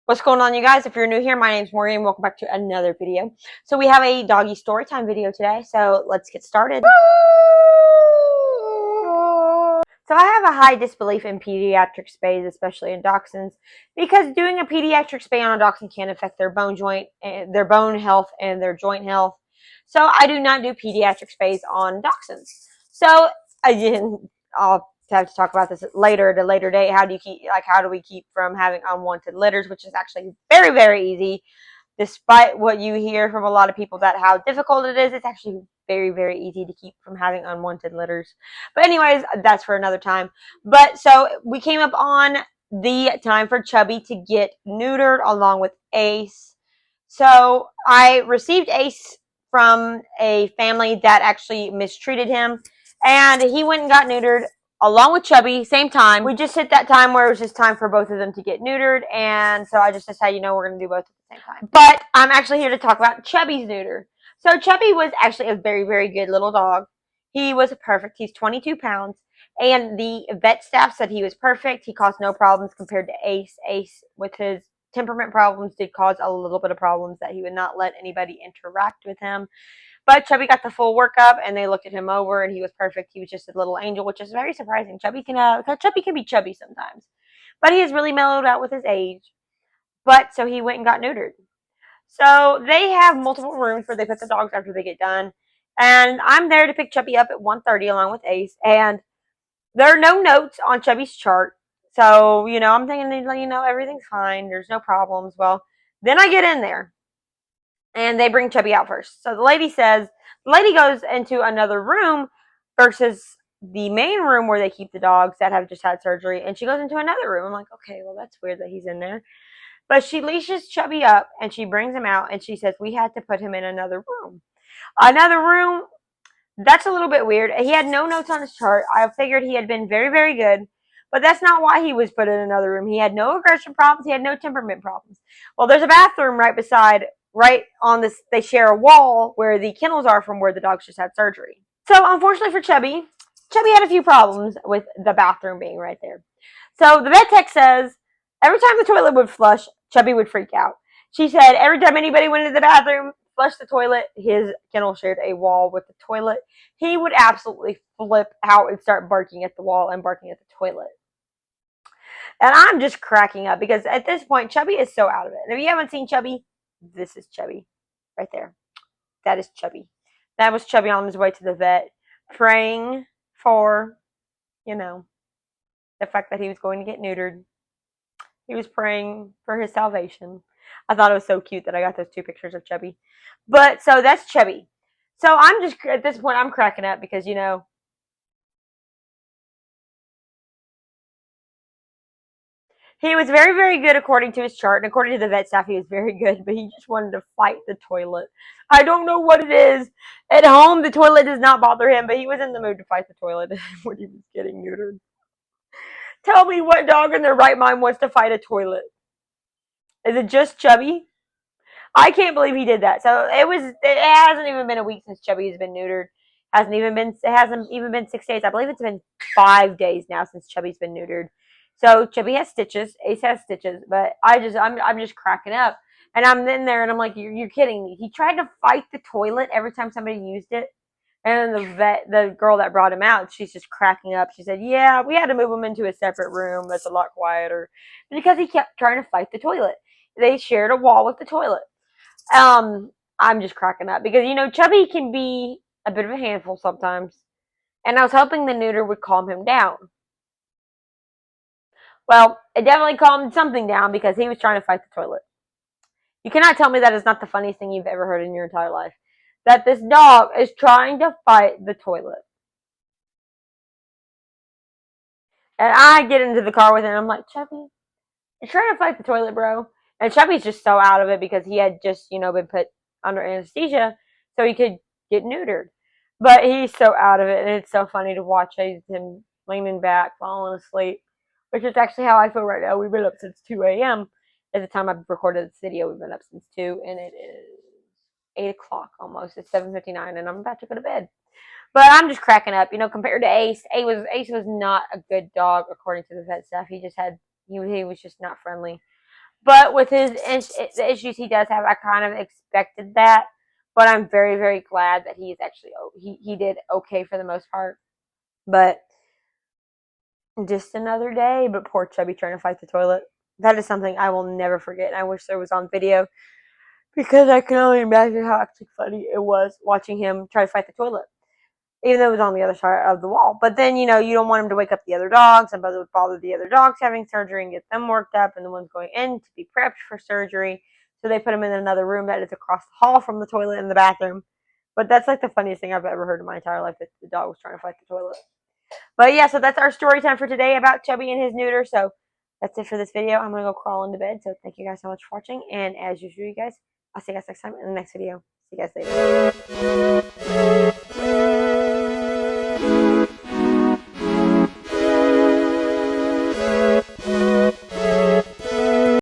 What's going on, you guys? If you're new here, my name's Morgan. Welcome back to another video. So we have a doggy story time video today, so let's get started. So I have a high disbelief in pediatric spays, especially in dachshunds, because doing a pediatric spay on a dachshund can affect their bone health and their joint health. So I do not do pediatric spays on dachshunds. So I'll have to talk about this later at a later date. How do we keep from having unwanted litters, which is actually very, very easy. Despite what you hear from a lot of people that how difficult it is, it's actually very, very easy to keep from having unwanted litters. But anyways, that's for another time. But so we came up on the time for Chubby to get neutered along with Ace. So I received Ace from a family that actually mistreated him, and he went and got neutered along with Chubby, same time. We just hit that time where it was just time for both of them to get neutered, and so I just decided, we're going to do both at the same time. But I'm actually here to talk about Chubby's neuter. So Chubby was actually a very, very good little dog. He was perfect. He's 22 pounds, and the vet staff said he was perfect. He caused no problems compared to Ace. Ace, with his temperament problems, did cause a little bit of problems that he would not let anybody interact with him. But Chubby got the full workup, and they looked at him over, and he was perfect. He was just a little angel, which is very surprising. Chubby can be chubby sometimes, but he has really mellowed out with his age. But so he went and got neutered. So they have multiple rooms where they put the dogs after they get done, and I'm there to pick Chubby up at 1:30 along with Ace, and there are no notes on Chubby's chart. So I'm thinking, everything's fine. There's no problems. Well, then I get in there, and they bring Chubby out first. So the lady goes into another room versus the main room where they keep the dogs that have just had surgery, and she goes into another room. I'm like, okay, well, that's weird that he's in there. But she leashes Chubby up, and she brings him out, and she says, we had to put him in another room. Another room, that's a little bit weird. He had no notes on his chart. I figured he had been very, very good, but that's not why he was put in another room. He had no aggression problems. He had no temperament problems. Well, there's a bathroom right on this. They share a wall where the kennels are from where the dogs just had surgery. So unfortunately for Chubby had a few problems with the bathroom being right there. So the vet tech says every time the toilet would flush, Chubby would freak out. She said every time anybody went into the bathroom, flushed the toilet, his kennel shared a wall with the toilet, he would absolutely flip out and start barking at the wall and barking at the toilet. And I'm just cracking up because at this point, Chubby is so out of it. And if you haven't seen Chubby, this is Chubby right there. That is Chubby. That was Chubby on his way to the vet, praying for, the fact that he was going to get neutered. He was praying for his salvation. I thought it was so cute that I got those two pictures of Chubby. But so that's Chubby. So I'm just, at this point, I'm cracking up because, he was very, very good according to his chart, and according to the vet staff, he was very good, but he just wanted to fight the toilet. I don't know what it is. At home, the toilet does not bother him, but he was in the mood to fight the toilet when he was getting neutered. Tell me what dog in their right mind wants to fight a toilet. Is it just Chubby? I can't believe he did that. So it hasn't even been a week since Chubby has been neutered. It hasn't even been 6 days. I believe it's been 5 days now since Chubby's been neutered. So Chubby has stitches. Ace has stitches. But I'm just cracking up. And I'm in there and I'm like, you're kidding me. He tried to fight the toilet every time somebody used it. And the girl that brought him out, she's just cracking up. She said, yeah, we had to move him into a separate room that's a lot quieter. Because he kept trying to fight the toilet. They shared a wall with the toilet. I'm just cracking up because, Chubby can be a bit of a handful sometimes. And I was hoping the neuter would calm him down. Well, it definitely calmed something down because he was trying to fight the toilet. You cannot tell me that is not the funniest thing you've ever heard in your entire life. That this dog is trying to fight the toilet. And I get into the car with him. I'm like, Chubby, you're trying to fight the toilet, bro. And Chubby's just so out of it because he had just, been put under anesthesia so he could get neutered. But he's so out of it, and it's so funny to watch him leaning back, falling asleep, which is actually how I feel right now. We've been up since 2 a.m. At the time I've recorded this video, we've been up since 2, and it is 8 o'clock almost. It's 7:59, and I'm about to go to bed. But I'm just cracking up, compared to Ace. Ace was not a good dog according to the vet staff. He was just not friendly. But with the issues he does have, I kind of expected that. But I'm very, very glad that he's actually he did okay for the most part. But just another day. But poor Chubby trying to fight the toilet. That is something I will never forget. And I wish there was on video because I can only imagine how actually funny it was watching him try to fight the toilet, even though it was on the other side of the wall. But then, you don't want him to wake up the other dogs and bother the other dogs having surgery and get them worked up and the ones going in to be prepped for surgery. So they put him in another room that is across the hall from the toilet in the bathroom. But that's like the funniest thing I've ever heard in my entire life, that the dog was trying to fight the toilet. But yeah, so that's our story time for today about Chubby and his neuter. So that's it for this video. I'm going to go crawl into bed. So thank you guys so much for watching. And as usual, you guys, I'll see you guys next time in the next video. See you guys later.